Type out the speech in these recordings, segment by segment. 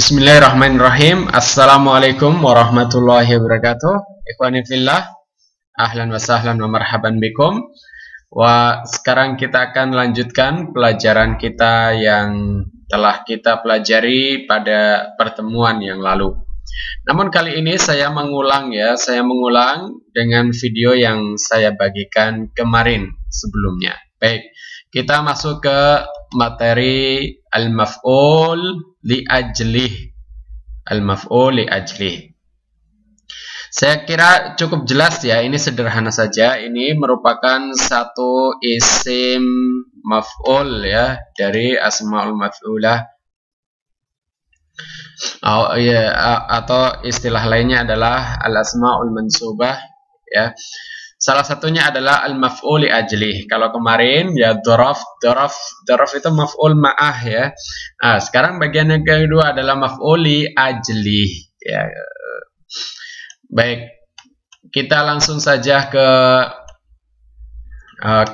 Bismillahirrahmanirrahim. Assalamualaikum warahmatullahi wabarakatuh. Ikhwani fillah, ahlan wa sahlan wa marhaban bikum. Sekarang kita akan lanjutkan pelajaran kita yang telah kita pelajari pada pertemuan yang lalu. Namun kali ini saya mengulang dengan video yang saya bagikan kemarin sebelumnya. Baik, kita masuk ke materi al-maf'ul li ajlih. Al-maf'ul li ajlih. Saya kira cukup jelas ya, ini sederhana saja. Ini merupakan satu isim maf'ul ya dari asmaul maf'ulah. Atau istilah lainnya adalah al-asmaul mansubah ya. Salah satunya adalah al-maf'ul li ajlih. Kalau kemarin ya daraf itu maf'ul ma'ah ya. Nah, sekarang bagian yang kedua adalah maf'ul li ajlih ya. Baik, kita langsung saja ke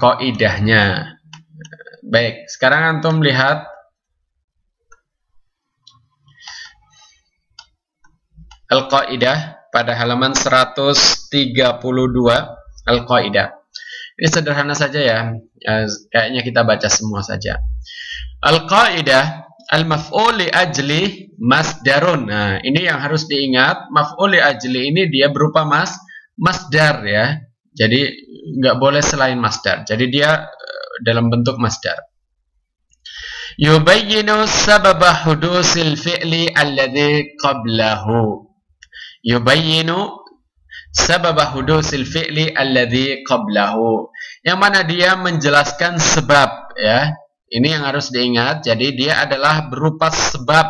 kaidahnya. Baik, sekarang antum lihat al-qaidah pada halaman 132. Al-qaidah. Ini sederhana saja ya. Kayaknya kita baca semua saja. Al-qaidah al-maf'ul li ajli masdarun. Nah, ini yang harus diingat. Maf'ul li ajli ini dia berupa masdar ya. Jadi nggak boleh selain masdar. Jadi dia dalam bentuk masdar. Yubayyinu sababa hudusil fi'li alladhi qablahu. Yubayyinu sababa hudusil fi'li alladhi qablahu. Yang mana dia menjelaskan sebab ya. Ini yang harus diingat. Jadi dia adalah berupa sebab.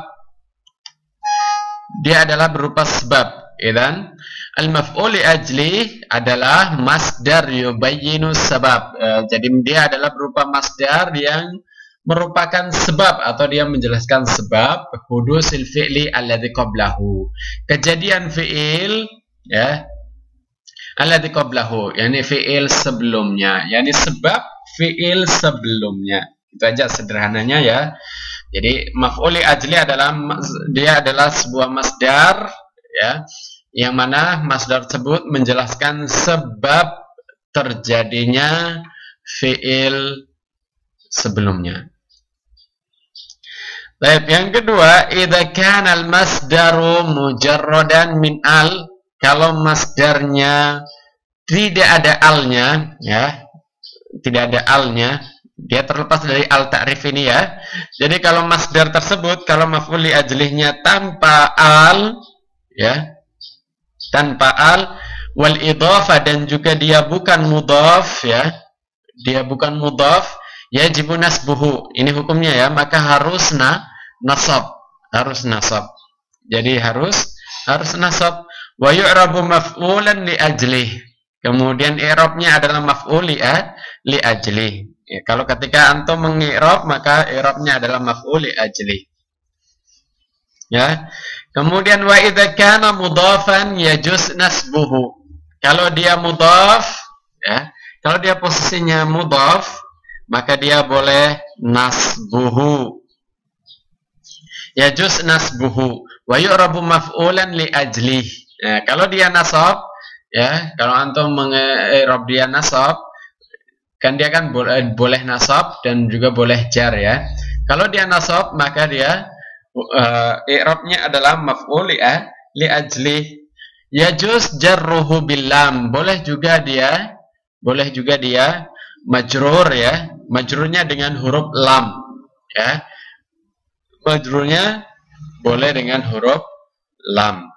Dia adalah berupa sebab. Idzan al-maf'ul li ajli adalah masdar yubayyinu sabab. Jadi dia adalah berupa masdar yang merupakan sebab atau dia menjelaskan sebab hudusil fi'li alladhi qablahu. Kejadian fi'il ya. Alladhi qablahu, yakni fi'il sebelumnya, yakni sebab fi'il sebelumnya. Itu aja sederhananya ya. Jadi maf'ul li ajli adalah dia adalah sebuah masdar ya, yang mana masdar tersebut menjelaskan sebab terjadinya fi'il sebelumnya. Baik, yang kedua, idza kana al-masdaru mujarradan min al, kalau masdarnya tidak ada alnya ya, tidak ada alnya, dia terlepas dari al ta'rif ini ya. Jadi kalau masdar tersebut, kalau maf'ul li ajlihnya tanpa al ya, tanpa al wal idhafah, dan juga dia bukan mudhaf ya, dia bukan mudhaf, yajibu nasbuhu. Ini hukumnya ya, maka harus nasab, harus nasab. Jadi harus nasab. Wa yu'rabu maf'ulan li ajlih. Kemudian i'rabnya adalah maf'ul li ajlih. Ya, kalau ketika antum mengi'rab, maka i'rabnya adalah maf'ul li ajlih. Ya. Kemudian wa idza kana mudhafan yajuz nasbuhu. Kalau dia mudhaf ya, kalau dia posisinya mudhaf, maka dia boleh nasbuhu. Yajuz nasbuhu wa yu'rabu maf'ulan li ajlih. Nah, kalau dia nasab ya, kalau antum mengi'rab dia nasab, kan dia kan boleh nasab dan juga boleh jar ya. Kalau dia nasab, maka dia i'rabnya adalah maf'ul li ajlih. Yajuz jarruhu bil lam. Boleh juga dia majrur ya. Majrurnya dengan huruf lam ya. Majrurnya boleh dengan huruf lam.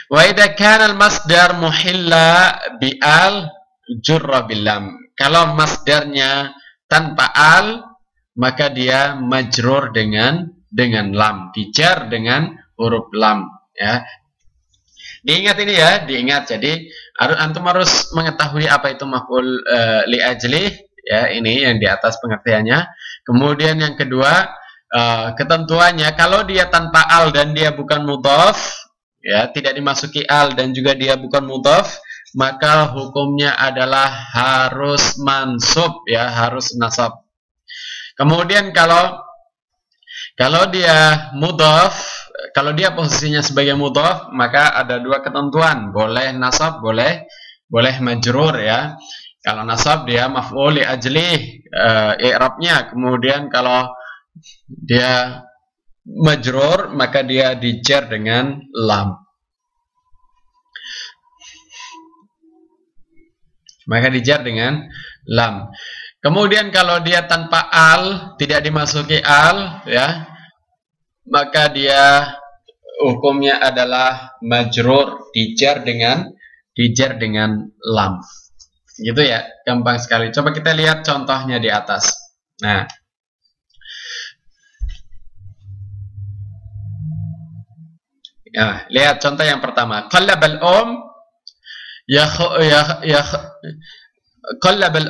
Wa idza kana al-masdar muhilla bi al jurra bil lam. Kalau masdarnya tanpa al, maka dia majrur dengan lam, dijar dengan huruf lam ya. Diingat ini ya, diingat. Jadi antum harus mengetahui apa itu maf'ul li ajlih ya, ini yang di atas pengertiannya. Kemudian yang kedua, ketentuannya, kalau dia tanpa al dan dia bukan mudhaf ya, tidak dimasuki al dan juga dia bukan mudhaf, maka hukumnya adalah harus mansub ya, harus nasab. Kemudian kalau dia mudhaf kalau dia posisinya sebagai mudhaf, maka ada dua ketentuan, boleh nasab, boleh majrur ya. Kalau nasab dia maf'ul li ajlih i'rabnya, kemudian kalau dia majrur maka dia dijar dengan lam. Maka dijar dengan lam. Kemudian kalau dia tanpa al, tidak dimasuki al ya, maka dia hukumnya adalah majrur, dijar dengan lam. Gitu ya, gampang sekali. Coba kita lihat contohnya di atas. Nah, ya, lihat contoh yang pertama. Qallabal qallabal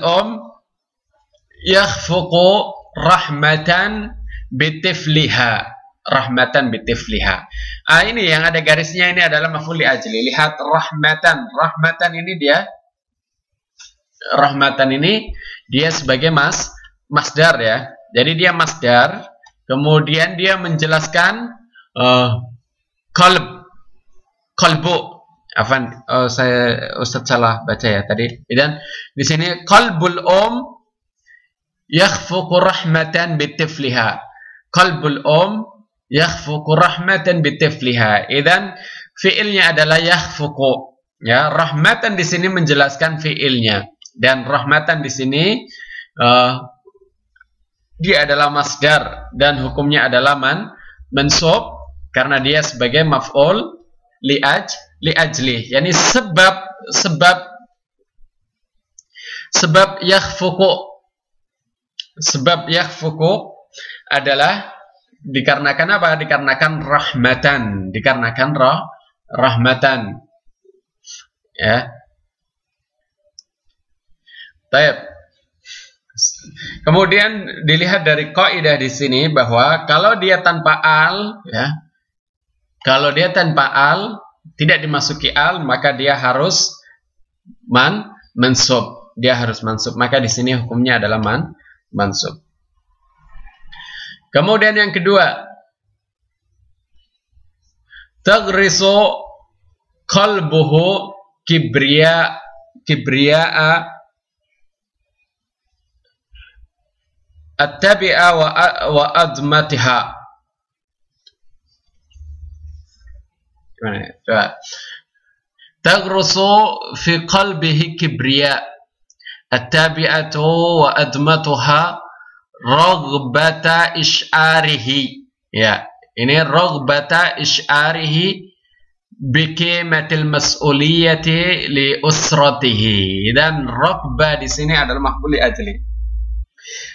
yakhfuqu rahmatan bitifliha. Rahmatan bitifliha. Ini yang ada garisnya ini adalah maf'ul li ajli. Lihat rahmatan. Rahmatan ini dia sebagai masdar ya. Jadi dia masdar, kemudian dia menjelaskan qalbu. Afan, saya Ustaz salah baca ya tadi. Dan di sini qalbul yakhfuqu rahmatan bitifliha. Qalbul yakhfuqu rahmatan bitifliha. Idan fiilnya adalah yakhfuqu. Ya, rahmatan di sini menjelaskan fiilnya. Dan rahmatan di sini dia adalah masdar dan hukumnya adalah mansub karena dia sebagai maf'ul li ajli. Yani sebab yakhfuqu. Sebab yakhfuqu adalah dikarenakan apa? Dikarenakan rahmatan. Dikarenakan rahmatan. Ya. Baik. Kemudian dilihat dari kaidah di sini bahwa kalau dia tanpa al, ya, kalau dia tanpa al, tidak dimasuki al, maka dia harus mansub. Dia harus mansub. Maka di sini hukumnya adalah mansub. Kemudian yang kedua, taghrisu qalbuhu kibriya'a at-tabi'a wa admatiha. Gimana ya? Coba. Taghrusu fi qalbihi kibriya at-tabi'atu wa admatuha raghbata isy'arihi. Ya, ini raghbata isy'arihi biqimatil mas'uliyati li usratihi. Dan raghbah di sini adalah maf'ul li ajli.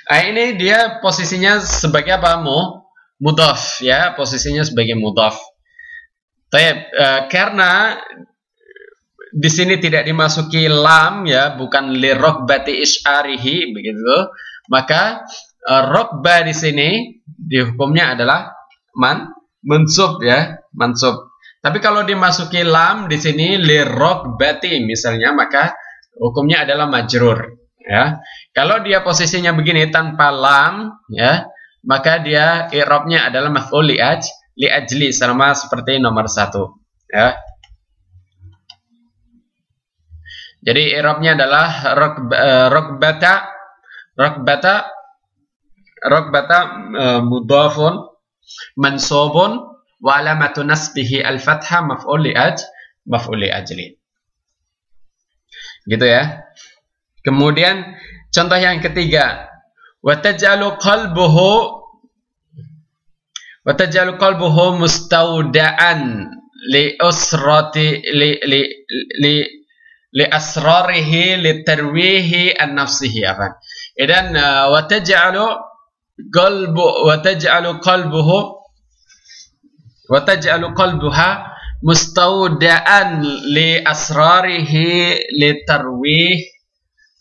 Ini dia posisinya sebagai apa? Mudhaf ya, posisinya sebagai mudhaf. Karena di sini tidak dimasuki lam ya, bukan li raghbati isy'arihi begitu, maka raghbah di sini di hukumnya adalah mansub ya, mansub. Tapi kalau dimasuki lam di sini li raghbati misalnya, maka hukumnya adalah majrur ya. Kalau dia posisinya begini tanpa lam ya, maka dia i'rabnya adalah maf'ul li ajli sama seperti nomor 1 ya. Jadi i'rabnya adalah raghbata mudhafun mansubun wa alamatu nasbihi al-fathah maf'ul li ajli. Gitu ya. Kemudian contoh yang ketiga, wa taj'alu qalbuhu mustawda'an li usrati li asrarihi li tarwihi an nafsihi afan. Idan wa taj'alu qalbuha mustawda'an li asrarihi li tarwih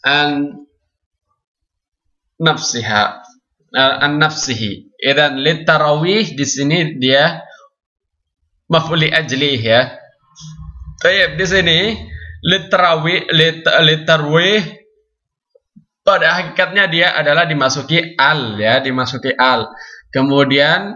an nafsihi. Idan litarawih di sini dia maf'ul li ajlih ya. Baik, di sini litarwih pada hakikatnya dia adalah dimasuki al ya, dimasuki al. Kemudian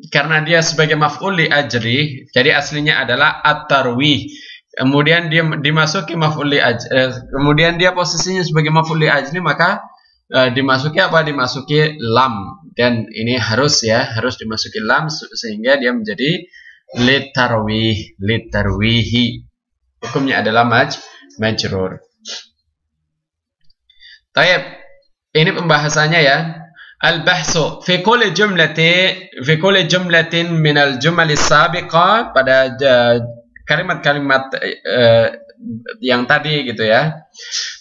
karena dia sebagai maf'ul li ajri, jadi aslinya adalah at-tarwih. Kemudian dia dimasuki maf'ul li ajri, kemudian dia posisinya sebagai maf'ul li ajri, maka dimasuki apa? Dimasuki lam, dan ini harus dimasuki lam sehingga dia menjadi litarwihi. Hukumnya adalah majrur. Taib, ini pembahasannya ya. Al-bahsu fi kulli jumlatin min al-jumal as-sabiqah, pada kalimat-kalimat yang tadi gitu ya.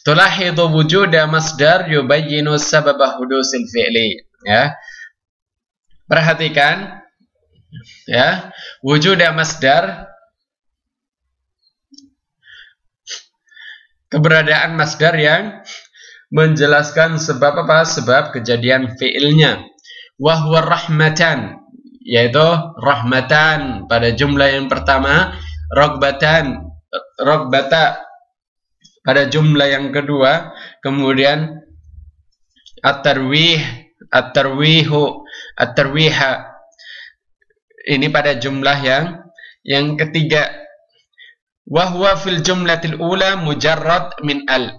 Tulahidu wujuda masdar yubayyinu sababa hudusil fi'li, ya. Perhatikan ya, wujuda masdar, keberadaan masdar yang menjelaskan sebab apa? Sebab kejadian fi'ilnya. Wahwa rahmatan, yaitu rahmatan pada jumlah yang pertama, rogbata pada jumlah yang kedua, kemudian at-tarwiha ini pada jumlah yang ketiga. Wahwa fil jumlatil ula mujarrad min al,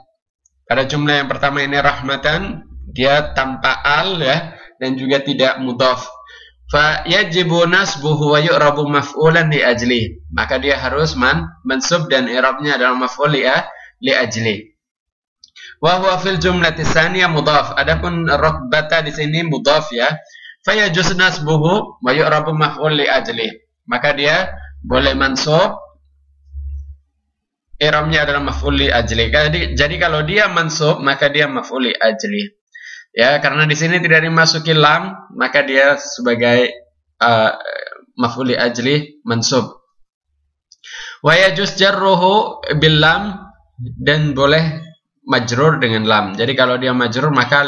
pada jumlah yang pertama ini rahmatan, dia tanpa al ya, dan juga tidak mudhaf. Fa yajibu nasbuhu wa yu'rabu maf'ulan li ajli, maka dia harus mansub dan i'rabnya adalah maf'ul li ajli. Wa huwa fil jumlati tsaniyah mudhaf, adapun raqbata di sini mudhaf ya. Fa yajuz nasbuhu wa yu'rabu maf'ul li ajli, maka dia boleh mansub, i'rabnya adalah maf'ul li ajli. Jadi kalau dia mansub maka dia maf'ul li ajli. Ya, karena di sini tidak dimasuki lam, maka dia sebagai maf'ul li ajli mansub. Wa yajuz jarruhu bil lam, dan boleh majrur dengan lam. Jadi kalau dia majrur maka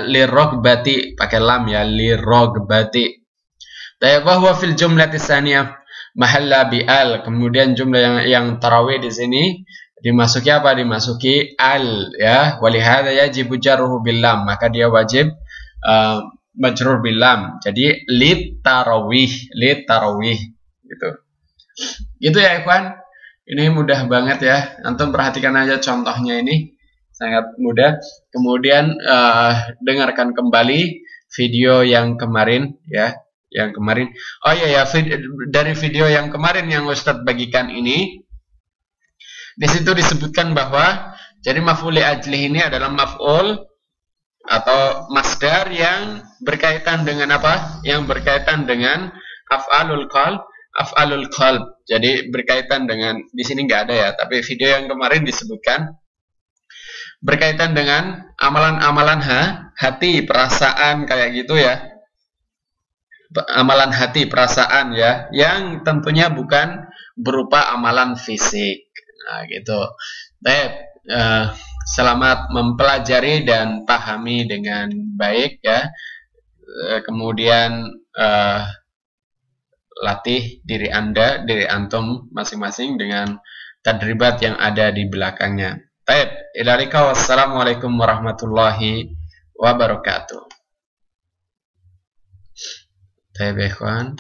lirogbati pakai lam ya, lirogbati. Wa huwa fil jumlati tsaniyah mahalla bi al, kemudian jumlah yang tarawih di sini dimasuki apa? Dimasuki al ya. Walihada yajibu jarruhu bil lam, maka dia wajib majrur bil lam. Jadi litarawih gitu. Gitu ya ikhwan. Ini mudah banget ya. Antum perhatikan aja contohnya, ini sangat mudah. Kemudian dengarkan kembali video yang kemarin ya. Yang kemarin. Oh iya ya, dari video yang kemarin yang Ustadz bagikan ini, di situ disebutkan bahwa jadi maf'ul li ajli ini adalah maf'ul atau masdar yang berkaitan dengan apa? Yang berkaitan dengan af'alul qalb. Jadi berkaitan dengan, di sini nggak ada ya, tapi video yang kemarin disebutkan berkaitan dengan amalan-amalan hati, perasaan kayak gitu ya. Amalan hati, perasaan ya, yang tentunya bukan berupa amalan fisik. Nah, gitu. Baik, selamat mempelajari dan pahami dengan baik ya. Kemudian latih diri Anda, diri antum masing-masing dengan tadribat yang ada di belakangnya. Baik, ilaika wassalamualaikum warahmatullahi wabarakatuh. Baik, ikhwan.